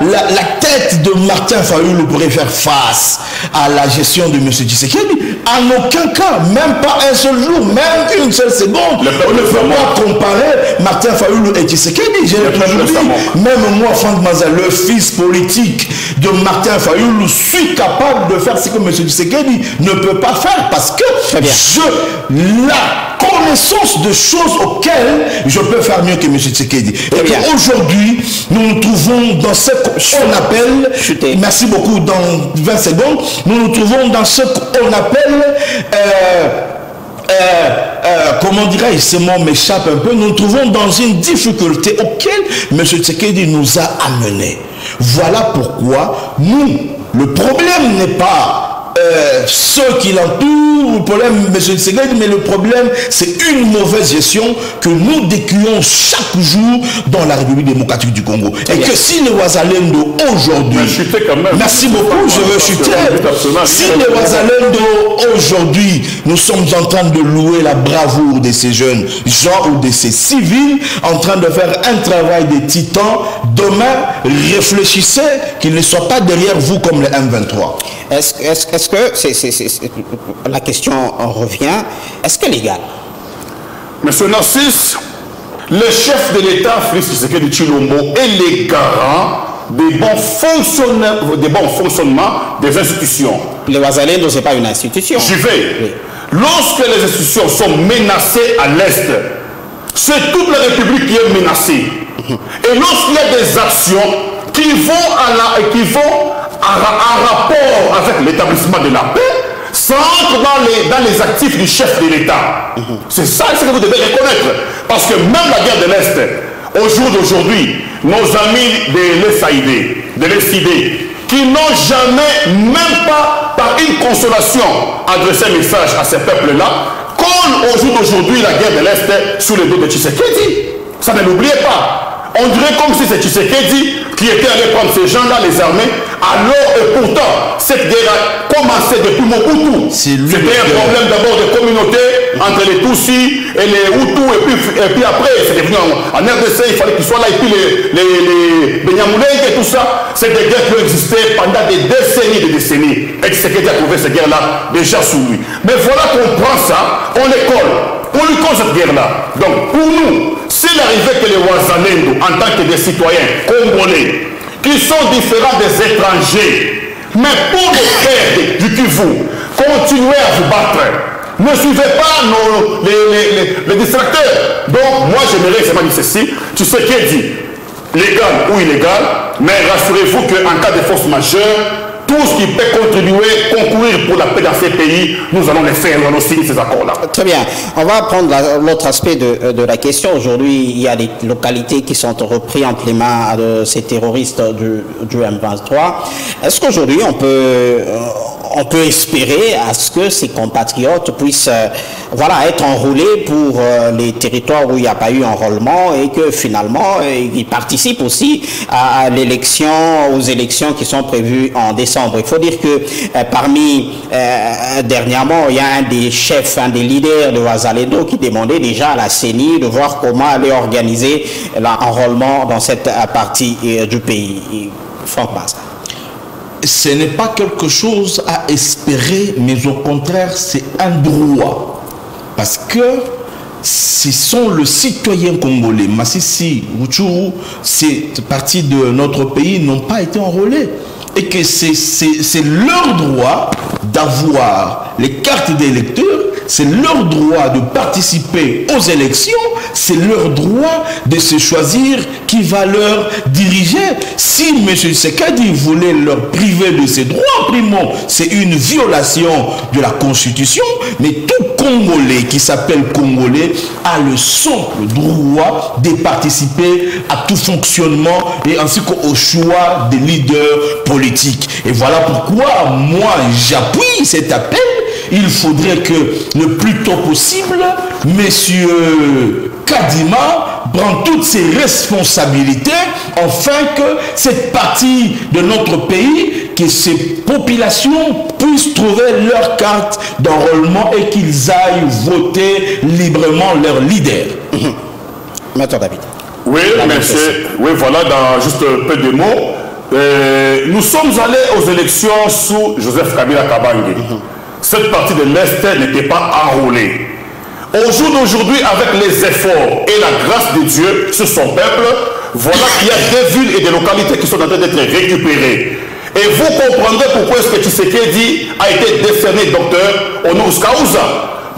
la tête de Martin Fayoulou pourrait faire face à la gestion de M. Tshisekedi? En aucun cas, même pas un seul jour, même une seule seconde. On ne peut pas comparer Martin Fayoulou et Tshisekedi. J'ai toujours dit, même moi, Franck Manza, le fils politique de Martin Fayoulou, suis capable de faire ce que M. Tshisekedi ne peut pas faire parce que la connaissance de choses auxquelles je peux faire mieux que M. Tshisekedi. Et aujourd'hui, nous nous trouvons dans ce qu'on appelle, merci beaucoup, dans 20 secondes, nous nous trouvons dans ce qu'on appelle comment dirais-je, ce mot m'échappe un peu, nous nous trouvons dans une difficulté auquel M. Tshisekedi nous a amenés. Voilà pourquoi le problème n'est pas ceux qui l'entourent, le problème, M. Tshisekedi, mais le problème, c'est une mauvaise gestion que nous décrions chaque jour dans la République démocratique du Congo. Et que si les Ouazalendo aujourd'hui, merci beaucoup, je veux chuter, si les Ouazalendo aujourd'hui, nous sommes en train de louer la bravoure de ces jeunes gens ou de ces civils en train de faire un travail de titan, demain, réfléchissez qu'ils ne soient pas derrière vous comme le M23. Est-ce que la question revient, est-ce que légal? Monsieur Narcisse, le chef de l'État, Félix Tshisekedi Tshilombo, est les garants des bons fonctionnements des institutions. Les Ouazalendo, ce n'est pas une institution. J'y vais. Oui. Lorsque les institutions sont menacées à l'Est, c'est toute la République qui est menacée. Et lorsqu'il y a des actions qui vont en rapport avec l'établissement de la paix, ça entre dans les actifs du chef de l'État. C'est ça ce que vous devez reconnaître. Parce que même la guerre de l'Est, au jour d'aujourd'hui, nos amis de l'SID, qui n'ont jamais, même pas par une consolation, adressé un message à ces peuples-là, collent au jour d'aujourd'hui la guerre de l'Est sous le dos de Tshisekedi. Ça ne l'oubliez pas. On dirait comme si c'est Tshisekedi qui était allé prendre ces gens-là, les armées, alors et pourtant, cette guerre a commencé depuis Mobutu. C'était un problème d'abord de communauté entre les Tutsis et les Hutus, et puis après, c'est devenu en RDC, il fallait qu'ils soient là, et puis les Benyamulenge et tout ça, c'est des guerres qui ont existé pendant des décennies. Et Tshisekedi a trouvé ces guerres-là déjà sous lui. Mais voilà qu'on prend ça, on les colle. On lui colle cette guerre-là. Donc, pour nous, si la les Wazalendo en tant que des citoyens congolais qui sont différents des étrangers. Mais pour les frères du Kivu, continuez à vous battre. Ne suivez pas les distracteurs. Donc, moi, j'aimerais seulement dire ceci. Tu sais qui est dit, légal ou illégal, mais rassurez-vous qu'en cas de force majeure, tout ce qui peut contribuer, concourir pour la paix dans ces pays, nous allons les faire, nous allons signer ces accords-là. Très bien. On va prendre l'autre aspect de la question. Aujourd'hui, il y a des localités qui sont reprises entre les mains de ces terroristes du M23. Est-ce qu'aujourd'hui, on peut espérer à ce que ces compatriotes puissent voilà, être enrôlés pour les territoires où il n'y a pas eu enrôlement et que finalement, ils participent aussi à l'élection, aux élections qui sont prévues en décembre. Il faut dire que dernièrement, il y a un des chefs, un des leaders de Wazalendo qui demandait déjà à la CENI de voir comment aller organiser l'enrôlement dans cette partie du pays. Franck Baza. Ce n'est pas quelque chose à espérer, mais au contraire, c'est un droit. Parce que ce sont les citoyens congolais, Massissi, Rutshuru, cette partie de notre pays n'ont pas été enrôlés. Et que c'est leur droit d'avoir les cartes d'électeurs, c'est leur droit de participer aux élections, c'est leur droit de se choisir qui va leur diriger. Si M. Sekadi voulait leur priver de ces droits, primo, c'est une violation de la Constitution, mais tout Congolais qui s'appelle Congolais a le simple droit de participer à tout fonctionnement et ainsi qu'au choix des leaders politiques. Et voilà pourquoi moi j'appuie cet appel. Il faudrait que le plus tôt possible, Monsieur Kadima prend toutes ses responsabilités afin que cette partie de notre pays, que ces populations puissent trouver leur carte d'enrôlement et qu'ils aillent voter librement leur leader. Maître David. Oui, monsieur. Oui, voilà, dans juste un peu de mots. Nous sommes allés aux élections sous Joseph Kabila Kabange. Cette partie de l'Est n'était pas enrôlée. Au jour d'aujourd'hui, avec les efforts et la grâce de Dieu sur son peuple, voilà qu'il y a des villes et des localités qui sont en train d'être récupérées. Et vous comprendrez pourquoi est-ce que Tshisekedi a été décerné docteur honoris causa.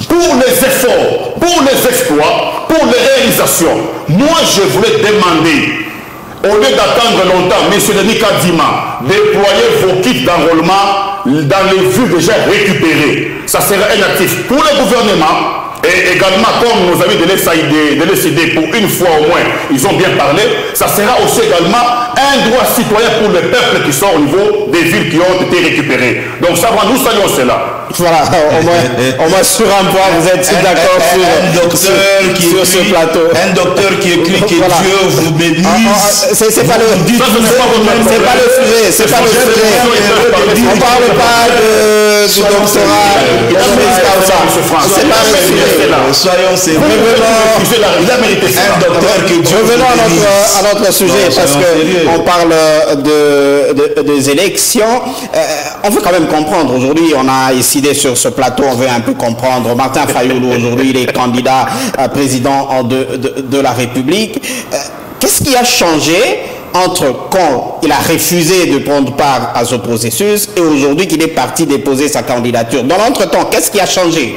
Pour les efforts, pour les exploits, pour les réalisations. Moi, je voulais demander, au lieu d'attendre longtemps, M. Denis Kadima, déployez vos kits d'enrôlement dans les villes déjà récupérées. Ça sera un actif pour le gouvernement et également comme nos amis de l'ECD pour une fois au moins, ils ont bien parlé, ça sera aussi également un droit citoyen pour le peuple qui sont au niveau des villes qui ont été récupérées. Donc ça va, nous saluons cela. Voilà, au moins sur un point, vous êtes d'accord sur ce plateau. Un docteur qui écrit que voilà. Dieu vous bénisse. C'est pas le sujet. C'est pas le sujet. On parle pas du doctorat. C'est pas le sujet. Soyons sérieux. Revenons à notre sujet parce qu'on parle des élections. On veut quand même comprendre. Aujourd'hui, on a décidé sur ce plateau, on veut un peu comprendre. Martin Fayoulou, aujourd'hui, il est candidat à président de la République. Qu'est-ce qui a changé entre quand il a refusé de prendre part à ce processus et aujourd'hui qu'il est parti déposer sa candidature? Dans l'entretemps, qu'est-ce qui a changé?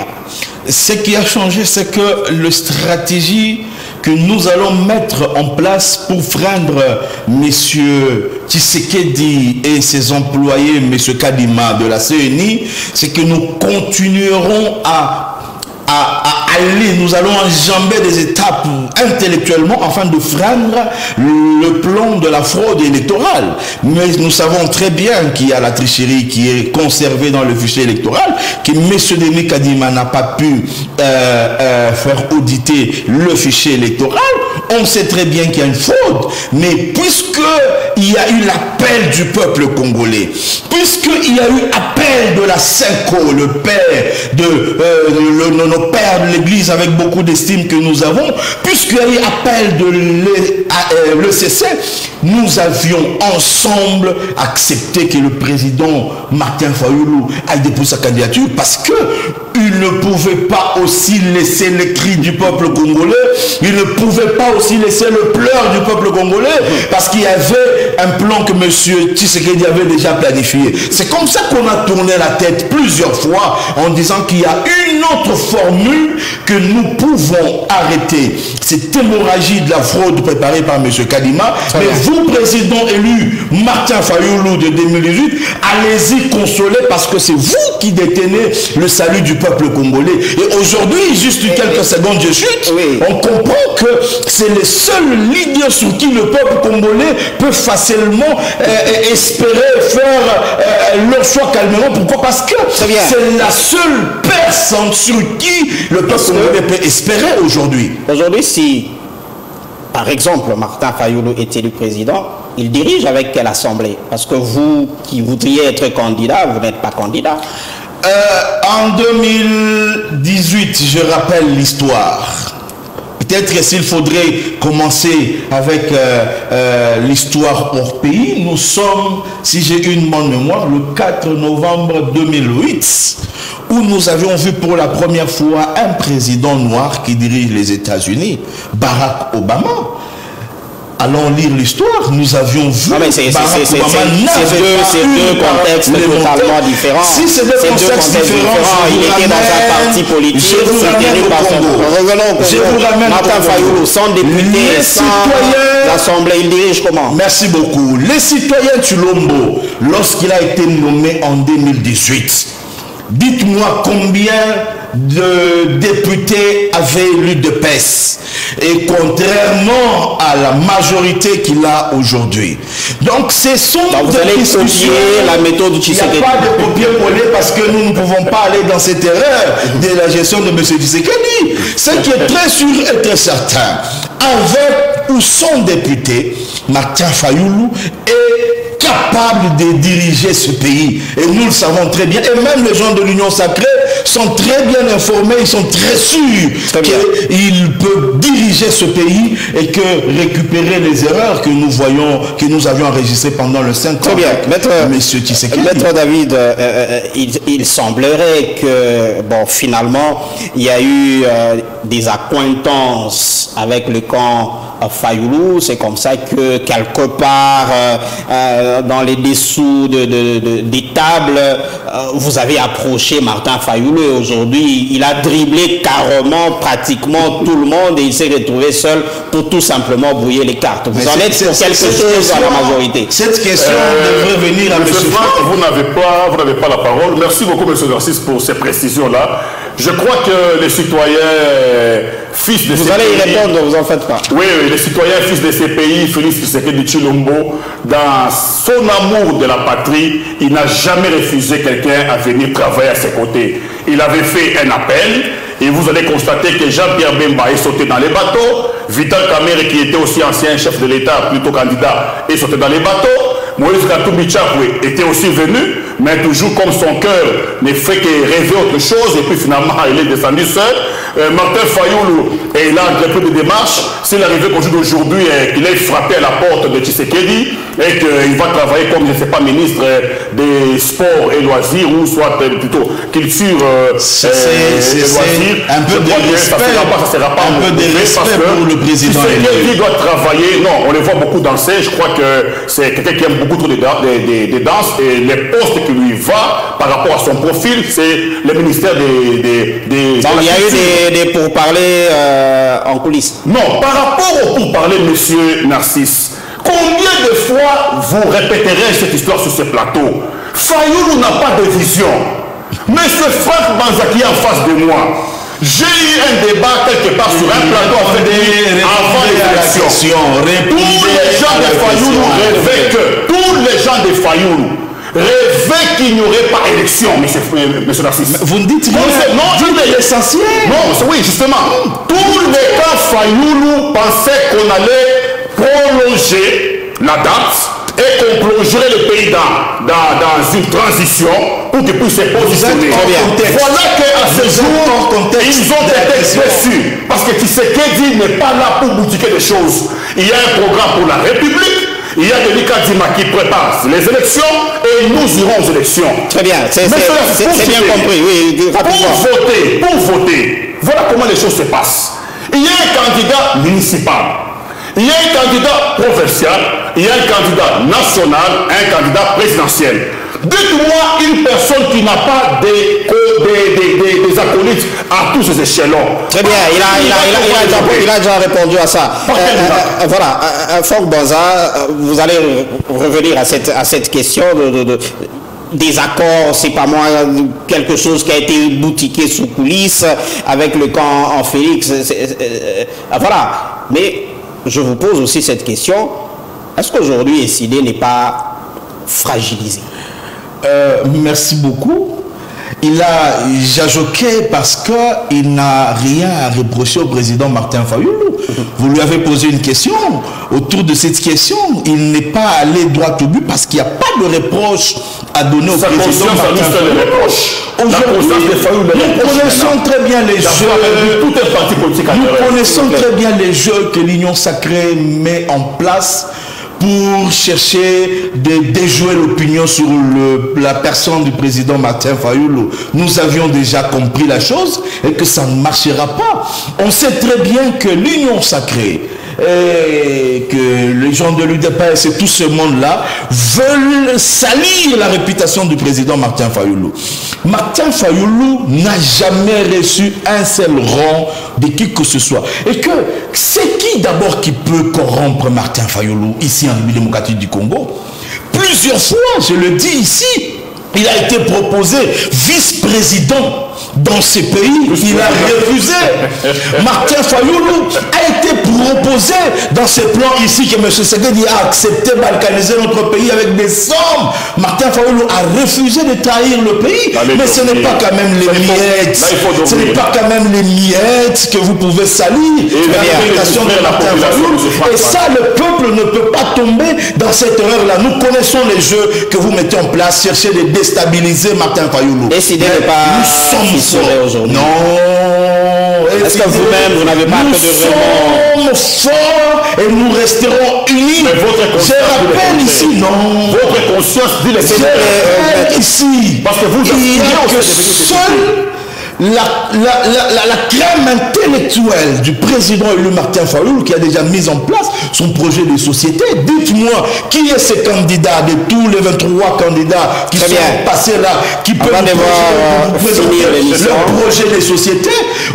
Ce qui a changé, c'est que la stratégie que nous allons mettre en place pour freindre M. Tshisekedi et ses employés, M. Kadima de la CENI, c'est que nous continuerons à aller, nous allons enjamber des étapes intellectuellement afin de freindre le plan de la fraude électorale. Mais nous savons très bien qu'il y a la tricherie qui est conservée dans le fichier électoral, que M. Denis Kadima n'a pas pu faire auditer le fichier électoral. On sait très bien qu'il y a une fraude, mais puisqu'il y a eu l'appel du peuple congolais, puisqu'il y a eu appel de la CENCO, le père de nos pères de l'Église avec beaucoup d'estime que nous avons, puisqu'il y a eu appel de l'ECC, nous avions ensemble accepté que le président Martin Fayoulou aille déposer sa candidature parce que une il ne pouvait pas aussi laisser les cris du peuple congolais, il ne pouvait pas aussi laisser le pleur du peuple congolais, parce qu'il y avait un plan que M. Tshisekedi avait déjà planifié. C'est comme ça qu'on a tourné la tête plusieurs fois en disant qu'il y a une autre formule que nous pouvons arrêter. Cette hémorragie de la fraude préparée par M. Kadima. Mais vous, président élu Martin Fayoulou de 2018, allez-y consoler parce que c'est vous qui détenez le salut du peuple congolais. Et aujourd'hui, juste quelques secondes de chute, on comprend que c'est les seuls leaders sur qui le peuple congolais peut facilement espérer faire leur choix calmement. Pourquoi? Parce que c'est la seule personne sur qui le peuple congolais peut espérer aujourd'hui. Aujourd'hui, si, par exemple, Martin Fayoulou est élu président, il dirige avec quelle assemblée? Parce que vous qui voudriez être candidat, vous n'êtes pas candidat. En 2018, je rappelle l'histoire. Peut-être s'il faudrait commencer avec l'histoire hors pays. Nous sommes, si j'ai une bonne mémoire, le 4 novembre 2008, où nous avions vu pour la première fois un président noir qui dirige les États-Unis, Barack Obama. Allons lire l'histoire, nous avions vu c'est deux contextes totalement différents. Si c'est deux contextes différents, il était dans un parti politique, je vous ramène Martin Fayoulou, sans député, sans l'Assemblée, il dirige comment? Merci beaucoup. Les citoyens Tulombo, lorsqu'il a été nommé en 2018, dites-moi combien de députés avaient élu de PES, et contrairement à la majorité qu'il a aujourd'hui. Donc ce sont des discussions. La méthode du Tshisekedi. Il n'y a pas de copier-coller parce que nous ne pouvons pas aller dans cette erreur de la gestion de M. Tshisekedi. Ce qui est très sûr et très certain, avec ou sans député, Martin Fayoulou est capable de diriger ce pays. Et nous le savons très bien. Et même les gens de l'Union sacrée sont très bien informés, ils sont très sûrs qu'il peut diriger ce pays et que récupérer les erreurs que nous voyons, que nous avions enregistrées pendant le 5 ans. Très bien. Monsieur Tshisekedi. Maître David, il semblerait que, bon, finalement, il y a eu des accointances avec le camp Fayoulou. C'est comme ça que quelque part dans les dessous des tables, vous avez approché Martin Fayoulou et aujourd'hui il a dribblé carrément pratiquement tout le monde et il s'est retrouvé seul pour tout simplement brouiller les cartes. Vous en êtes pour quelque chose à la majorité. Cette question devrait venir à M. Franck. Vous n'avez pas la parole. Merci beaucoup M. Narcisse pour ces précisions-là. Je crois que les citoyens fils de ces pays... Vous allez y répondre, vous en faites pas. Oui, les citoyens fils de ces pays, Félix Tshisekedi Tshilombo, dans son amour de la patrie, il n'a jamais refusé quelqu'un à venir travailler à ses côtés. Il avait fait un appel et vous allez constater que Jean-Pierre Bemba est sauté dans les bateaux, Vital Kamerhe, qui était aussi ancien chef de l'État, plutôt candidat, est sauté dans les bateaux, Moïse Katumbi Tchapwe était aussi venu, mais toujours comme son cœur ne fait que rêver autre chose, et puis finalement il est descendu seul. Martin Fayoulou, il a entrepris des démarches. S'il arrivait qu'aujourd'hui qu'il ait frappé à la porte de Tshisekedi et qu'il va travailler comme, je ne sais pas, ministre des sports et loisirs, ou soit plutôt culture et loisirs, un peu de respect, pour le président. Tshisekedi doit travailler. Non, on le voit beaucoup danser. Je crois que c'est quelqu'un qui aime beaucoup trop des danses, et les postes qui lui va par rapport à son profil, c'est le ministère des il y a eu des pourparlers en coulisses. Non, par rapport aux pourparlers, monsieur Narcisse, combien de fois vous répéterez cette histoire sur ce plateau? Fayoulou n'a pas de vision. Monsieur Franck Banzaki est en face de moi. J'ai eu un débat quelque part sur un plateau avant l'élection. Tous les gens de Fayoulou rêvaient que, tous les gens de Fayoulou rêvaient qu'il n'y aurait pas élection, monsieur Narcisse. Vous ne dites rien. Non, dites l'essentiel. Non, oui, justement. Tous les cas Fayoulou pensaient qu'on allait prolonger la date et qu'on plongerait le pays dans une transition pour qu'il puisse se positionner. Voilà qu'à ce jour, ils ont été déçus. Parce que Tshisekedi n'est pas là pour boutiquer des choses. Il y a un programme pour la République. Il y a Denis Kadima qui prépare les élections et nous irons aux élections. Très bien, c'est bien compris. Oui, pour voter, voilà comment les choses se passent. Il y a un candidat municipal, il y a un candidat provincial, il y a un candidat national, un candidat présidentiel. Dites-moi une personne qui n'a pas des acolytes à tous ces échelons. Très bien, il a déjà répondu à ça. Voilà, Franck Banza, vous allez revenir à cette question des accords, c'est pas moi, quelque chose qui a été boutiqué sous coulisses avec le camp en Félix. Voilà, mais je vous pose aussi cette question. Est-ce qu'aujourd'hui, SID n'est pas fragilisé? Merci beaucoup. Il a jajoqué parce qu'il n'a rien à reprocher au président Martin Fayoulou. Vous lui avez posé une question. Autour de cette question, il n'est pas allé droit au but parce qu'il n'y a pas de reproche à donner au président Martin Fayoulou. Nous connaissons très bien les jeux. Nous connaissons très bien les jeux que l'Union sacrée met en place pour chercher de déjouer l'opinion sur la personne du président Martin Fayoulou. Nous avions déjà compris la chose et que ça ne marchera pas. On sait très bien que l'Union sacrée et que les gens de l'UDPS et tout ce monde-là veulent salir la réputation du président Martin Fayoulou. Martin Fayoulou n'a jamais reçu un seul rang de qui que ce soit. Et que c'est qui d'abord qui peut corrompre Martin Fayoulou ici en République démocratique du Congo? Plusieurs fois, je le dis ici, il a été proposé vice-président dans ce pays, il a refusé. Martin Fayoulou a été proposé dans ce plan ici que M. Segedi a accepté de balkaniser notre pays avec des sommes. Martin Fayoulou a refusé de trahir le pays. Mais ce n'est pas quand même les miettes. Ce n'est pas quand même les miettes que vous pouvez salir. La réputation de Martin Fayoulou. Et ça, le peuple ne peut pas tomber dans cette erreur-là. Nous connaissons les jeux que vous mettez en place, chercher de déstabiliser Martin Fayoulou. Décidez de pas... Nous sommes aujourd'hui. Non. Est-ce que vous-même, vous n'avez pas que de vraiment... Nous sommes forts et nous resterons unis. Je rappelle ici, non. Votre conscience dit les Je rappelle ici. Parce que vous il n'y a que seul la crème intellectuelle du président élu Martin Fayoulou qui a déjà mis en place son projet de société. Dites-moi, qui est ce candidat de tous les 23 candidats qui sont passés là, qui peuvent présenter leur projet de société?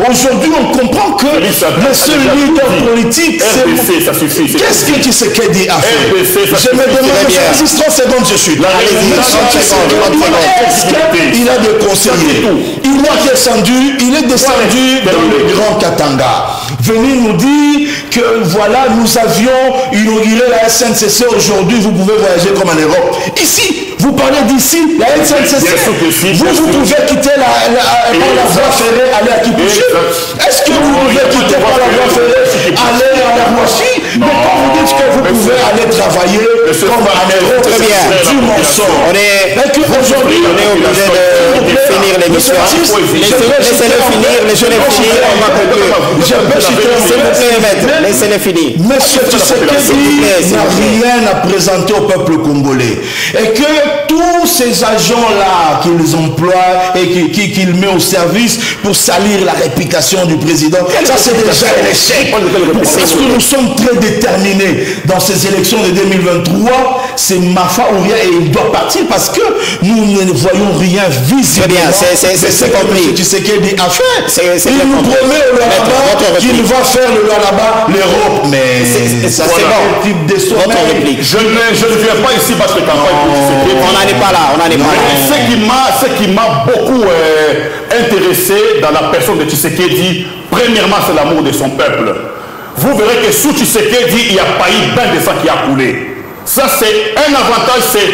Aujourd'hui, on comprend que le seul leader politique, c'est... ça suffit. Qu'est-ce que Tshisekedi a fait? Je me demande, juste 30 secondes, je suis là. Est-ce qu'il a des conseillers? Il est descendu dans le Grand Katanga. Venez nous dire que voilà, nous avions inauguré la SNCC aujourd'hui, vous pouvez voyager comme en Europe. Ici, vous parlez d'ici, la SNCC. Vous pouvez quitter par la voie ferrée, aller à Kipushi. Est-ce que vous pouvez quitter par la voie ferrée, aller à la Roissy? Mais quand vous dites que vous pouvez aller travailler comme en Europe, c'est du mensonge. Aujourd'hui, on est obligé de finir l'émission. Laissez-le finir, on va conclure. Laissez-le finir. Monsieur Tshisekedi n'a rien à présenter au peuple congolais. Et que tous ces agents-là qu'ils emploient et qu'ils mettent au service pour salir la réputation du président, ça c'est déjà un échec. Parce que nous sommes très déterminés dans ces élections de 2023. C'est Mafa ou rien et il doit partir parce que nous ne voyons rien visiblement. C'est compris. Tshisekedi a fait. Il nous promet au là-bas qu'il va faire le là-bas l'Europe. Mais ça c'est bon. Type de je ne viens pas ici parce que on n'en est pas là. Ce qui m'a beaucoup intéressé dans la personne de Tshisekedi, premièrement, c'est l'amour de son peuple. Vous verrez que sous Tshisekedi, il n'y a pas eu ben de sang qui a coulé. Ça, c'est un avantage, c'est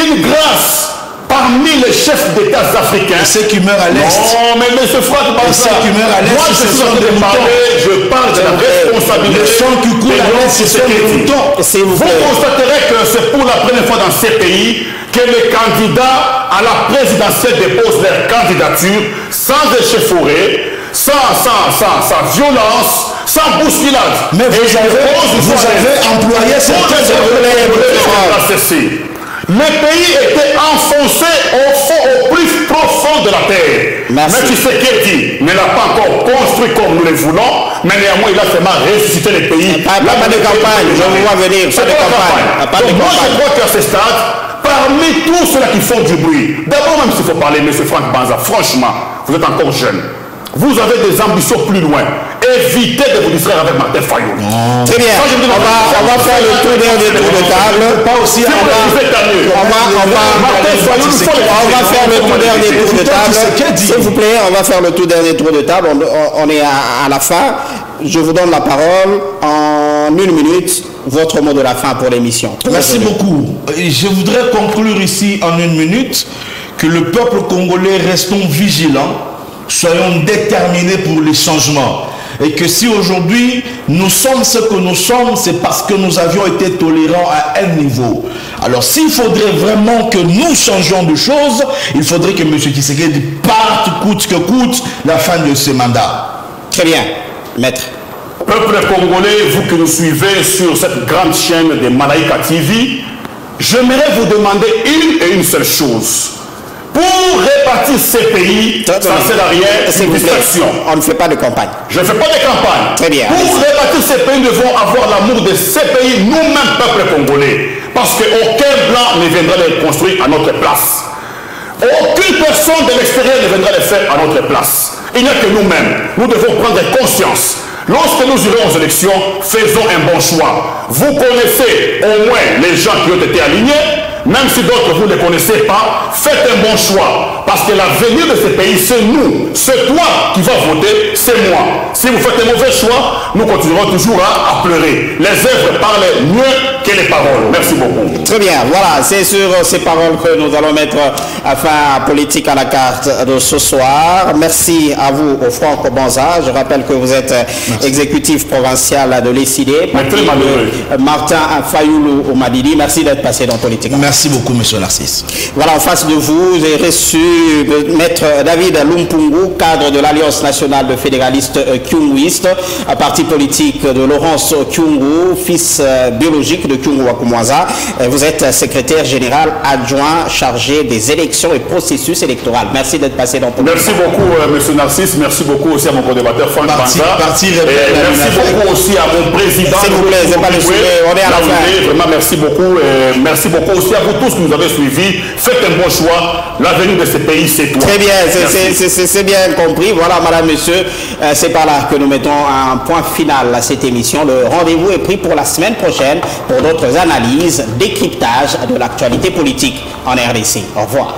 une grâce parmi les chefs d'État africains. Ceux qui meurent à l'Est. Non, mais M. Franck Banza, ceux qui meurent à l'Est, moi, je suis en train de parler, je parle de la responsabilité. Les gens qui coulent à l'Est, ce sont les moutons. Vous constaterez que c'est pour la première fois dans ces pays que les candidats à la présidentielle déposent leur candidature sans échauffourée, sans violence, sans bousculade. Mais vous avez employé certains le pays était enfoncé au plus profond de la terre. Merci. Mais Tshisekedi ne l'a pas encore construit comme nous le voulons, mais néanmoins il a seulement ressuscité le pays. Pas de campagne, je vous vois venir, pas de campagne. Donc moi je crois qu'à ce stade, parmi tous ceux-là qui font du bruit, d'abord même s'il faut parler, M. Franck Banza, franchement, vous êtes encore jeune. Vous avez des ambitions plus loin. Évitez de vous distraire avec Martin Fayoulou. Très bien. On va faire le tout dernier tour de table. Pas aussi. On va faire le tout dernier tour de table. S'il vous plaît, on va faire le tout dernier tour de table. On est à la fin. Je vous donne la parole en 1 minute. Votre mot de la fin pour l'émission. Merci beaucoup. Je voudrais conclure ici en 1 minute que le peuple congolais restons vigilants. Soyons déterminés pour les changements. Et que si aujourd'hui nous sommes ce que nous sommes, c'est parce que nous avions été tolérants à un niveau. Alors s'il faudrait vraiment que nous changions de choses, il faudrait que M. Tshisekedi parte coûte que coûte la fin de ce mandat. Très bien, maître. Peuple congolais, vous que nous suivez sur cette grande chaîne de Malaika TV, j'aimerais vous demander une seule chose. Pour répartir ces pays, ça ne sert à rien, c'est une distraction. On ne fait pas de campagne. Je ne fais pas de campagne. Très bien. Pour répartir ces pays, nous devons avoir l'amour de ces pays, nous-mêmes, peuple congolais. Parce qu'aucun blanc ne viendra les construire à notre place. Aucune personne de l'extérieur ne viendra les faire à notre place. Il n'y a que nous-mêmes. Nous devons prendre conscience. Lorsque nous irons aux élections, faisons un bon choix. Vous connaissez au moins les gens qui ont été alignés. Même si d'autres vous ne les connaissez pas, faites un bon choix. Parce que l'avenir de ce pays, c'est nous. C'est toi qui vas voter, c'est moi. Si vous faites un mauvais choix, nous continuerons toujours à pleurer. Les œuvres parlent mieux que les paroles. Merci beaucoup. Très bien, voilà, c'est sur ces paroles que nous allons mettre fin à Politique à la carte de ce soir. Merci à vous, au Franck Banza. Je rappelle que vous êtes exécutif provincial de l'ECD. Martin Fayoulou au Madidi. Merci d'être passé dans Politique. Merci beaucoup, M. Narcisse. Voilà, en face de vous, j'ai reçu Maître David Lumpungu, cadre de l'Alliance nationale de fédéralistes Kyunguistes, parti politique de Laurence Kyungu, fils biologique de Kyungu Wakumwaza. Vous êtes secrétaire général adjoint chargé des élections et processus électoraux. Merci d'être passé dans Politique. Merci beaucoup, M. Narcisse. Merci beaucoup aussi à mon co-débatteur Franck Banza. Merci beaucoup aussi à mon président. S'il vous plaît, c'est pas le sujet. On est à la fin. Vraiment, merci beaucoup. Merci beaucoup aussi à vous tous qui nous avez suivis. Faites un bon choix. L'avenir de ce pays, c'est toi. Très bien, c'est bien compris. Voilà, madame, monsieur, c'est par là que nous mettons un point final à cette émission. Le rendez-vous est pris pour la semaine prochaine pour d'autres analyses, décryptage de l'actualité politique en RDC. Au revoir.